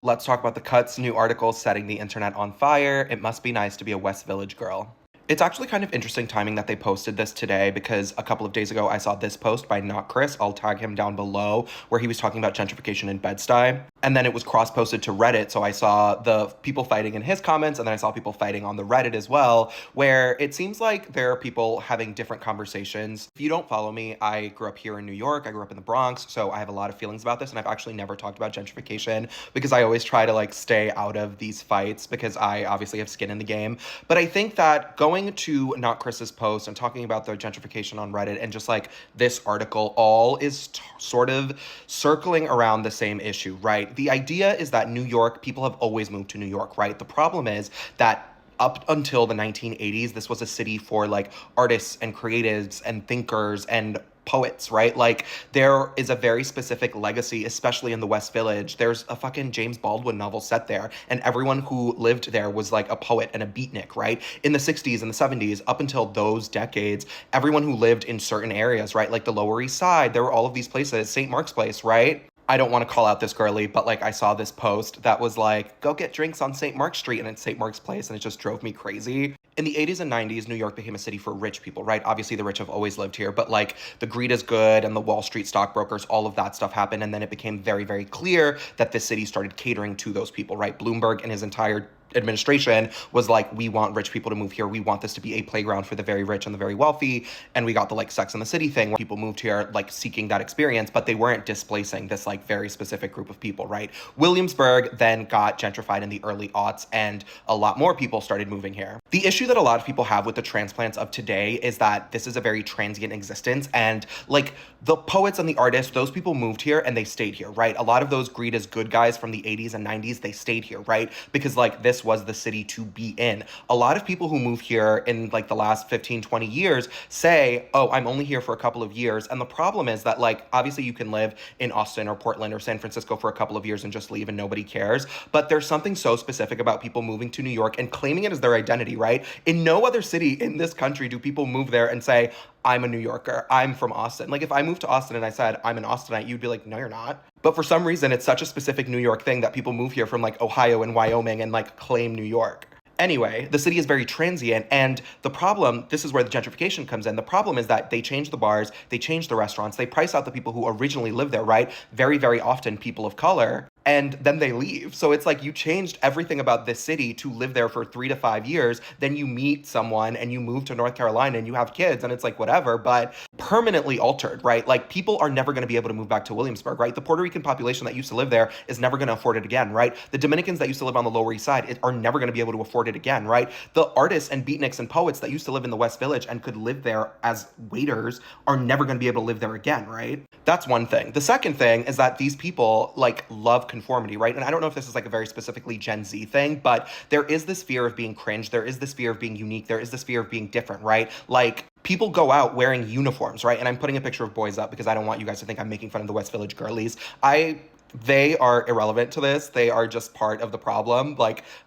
Let's talk about the cuts, new articles setting the internet on fire. It must be nice to be a West Village girl. It's actually kind of interesting timing that they posted this today because a couple of days ago I saw this post by Not Chris. I'll tag him down below where he was talking about gentrification in Bed-Stuy. And then it was cross-posted to Reddit, so I saw the people fighting in his comments, and then I saw people fighting on the Reddit as well, where it seems like there are people having different conversations. If you don't follow me, I grew up here in New York, I grew up in the Bronx, so I have a lot of feelings about this, and I've actually never talked about gentrification because I always try to stay out of these fights because I obviously have skin in the game. But I think that going to Not Chris's post and talking about the gentrification on Reddit and just this article all is sort of circling around the same issue, right? The idea is that New York, people have always moved to New York, right? The problem is that up until the 1980s, this was a city for artists and creatives and thinkers and poets, right? There is a very specific legacy, especially in the West Village. There's a fucking James Baldwin novel set there, and everyone who lived there was a poet and a beatnik, right? In the 60s and the 70s, up until those decades, everyone who lived in certain areas, right? Like the Lower East Side, there were all of these places, St. Mark's Place, right? I don't want to call out this girly, but I saw this post that was go get drinks on St. Mark's Street, and it's St. Mark's Place, and it just drove me crazy. In the 80s and 90s, New York became a city for rich people, right? Obviously, the rich have always lived here, but the greed is good and the Wall Street stockbrokers, all of that stuff happened. And then it became very, very clear that this city started catering to those people, right? Bloomberg and his entire administration was we want rich people to move here. We want this to be a playground for the very rich and the very wealthy. And we got the Sex and the City thing where people moved here seeking that experience, but they weren't displacing this very specific group of people, right? Williamsburg then got gentrified in the early aughts and a lot more people started moving here. The issue that a lot of people have with the transplants of today is that this is a very transient existence, and the poets and the artists, those people moved here and they stayed here, right? A lot of those greed is good guys from the 80s and 90s, they stayed here, right? Because this was the city to be in. A lot of people who move here in the last 15, 20 years say, oh, I'm only here for a couple of years. And the problem is that obviously you can live in Austin or Portland or San Francisco for a couple of years and just leave and nobody cares. But there's something so specific about people moving to New York and claiming it as their identity, right? In no other city in this country do people move there and say, I'm a New Yorker, I'm from Austin. If I moved to Austin and I said, I'm an Austinite, you'd be like, no, you're not. But for some reason, it's such a specific New York thing that people move here from Ohio and Wyoming and claim New York. Anyway, the city is very transient, and the problem, this is where the gentrification comes in. The problem is that they change the bars, they change the restaurants, they price out the people who originally live there, right? Very, very often people of color. And then they leave. So it's you changed everything about this city to live there for 3 to 5 years. Then you meet someone and you move to North Carolina and you have kids and it's whatever, but permanently altered, right? People are never going to be able to move back to Williamsburg, right? The Puerto Rican population that used to live there is never going to afford it again, right? The Dominicans that used to live on the Lower East Side are never going to be able to afford it again, right? The artists and beatniks and poets that used to live in the West Village and could live there as waiters are never going to be able to live there again, right? That's one thing. The second thing is that these people love conformity, right? And I don't know if this is a very specifically Gen Z thing, but there is this fear of being cringe. There is this fear of being unique. There is this fear of being different, right? People go out wearing uniforms, right? And I'm putting a picture of boys up because I don't want you guys to think I'm making fun of the West Village girlies. They are irrelevant to this. They are just part of the problem.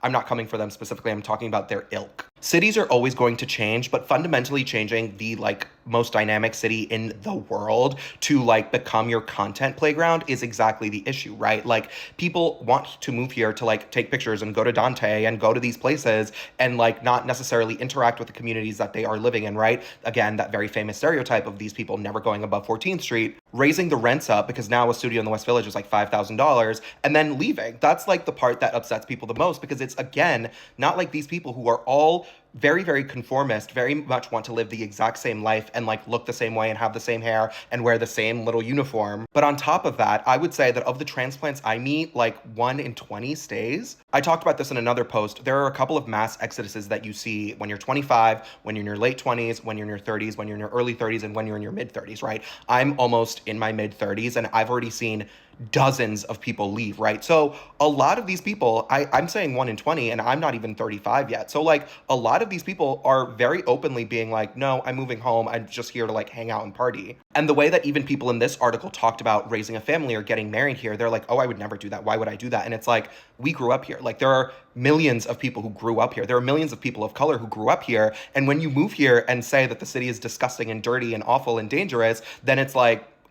I'm not coming for them specifically. I'm talking about their ilk. Cities are always going to change, but fundamentally changing the most dynamic city in the world to become your content playground is exactly the issue, right? People want to move here to take pictures and go to Dante and go to these places and not necessarily interact with the communities that they are living in, right? Again, that very famous stereotype of these people never going above 14th Street, raising the rents up because now a studio in the West Village is $5,000 and then leaving. That's the part that upsets people the most because it's, again, not these people who are all very, very conformist, very much want to live the exact same life and look the same way and have the same hair and wear the same little uniform. But on top of that, I would say that of the transplants I meet, 1 in 20 stays. I talked about this in another post. There are a couple of mass exoduses that you see when you're 25, when you're in your late 20s, when you're in your 30s, when you're in your early 30s, and when you're in your mid 30s, right? I'm almost in my mid 30s and I've already seen dozens of people leave, right? So a lot of these people, I'm saying 1 in 20 and I'm not even 35 yet. So a lot of these people are very openly being no, I'm moving home. I'm just here to hang out and party. And the way that even people in this article talked about raising a family or getting married here, they're oh, I would never do that. Why would I do that? And it's we grew up here. There are millions of people who grew up here. There are millions of people of color who grew up here. And when you move here and say that the city is disgusting and dirty and awful and dangerous, then it's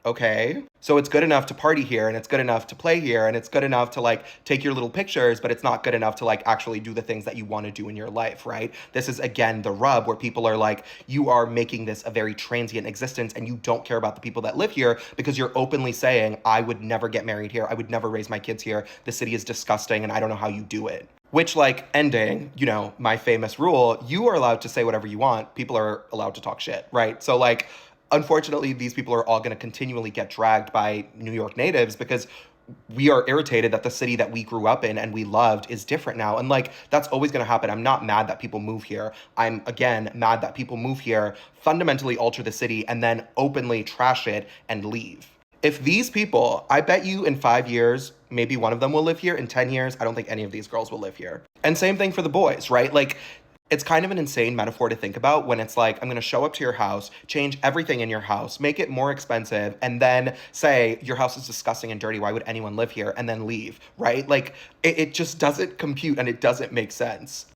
Okay. So it's good enough to party here and it's good enough to play here and it's good enough to like take your little pictures, but it's not good enough to like actually do the things that you want to do in your life, right? This is again the rub where people are like, you are making this a very transient existence and you don't care about the people that live here because you're openly saying, I would never get married here. I would never raise my kids here. The city is disgusting and I don't know how you do it. Which, like, ending, my famous rule, you are allowed to say whatever you want. People are allowed to talk shit, right? So, like, unfortunately, these people are all going to continually get dragged by New York natives because we are irritated that the city that we grew up in and we loved is different now. And like, that's always going to happen. I'm not mad that people move here. I'm, again, mad that people move here, fundamentally alter the city, and then openly trash it and leave. If these people, I bet you in 5 years, maybe one of them will live here. In 10 years, I don't think any of these girls will live here. And same thing for the boys, right? Like, it's kind of an insane metaphor to think about when it's like, I'm going to show up to your house, change everything in your house, make it more expensive, and then say, your house is disgusting and dirty. Why would anyone live here? And then leave, right? Like, it just doesn't compute and it doesn't make sense.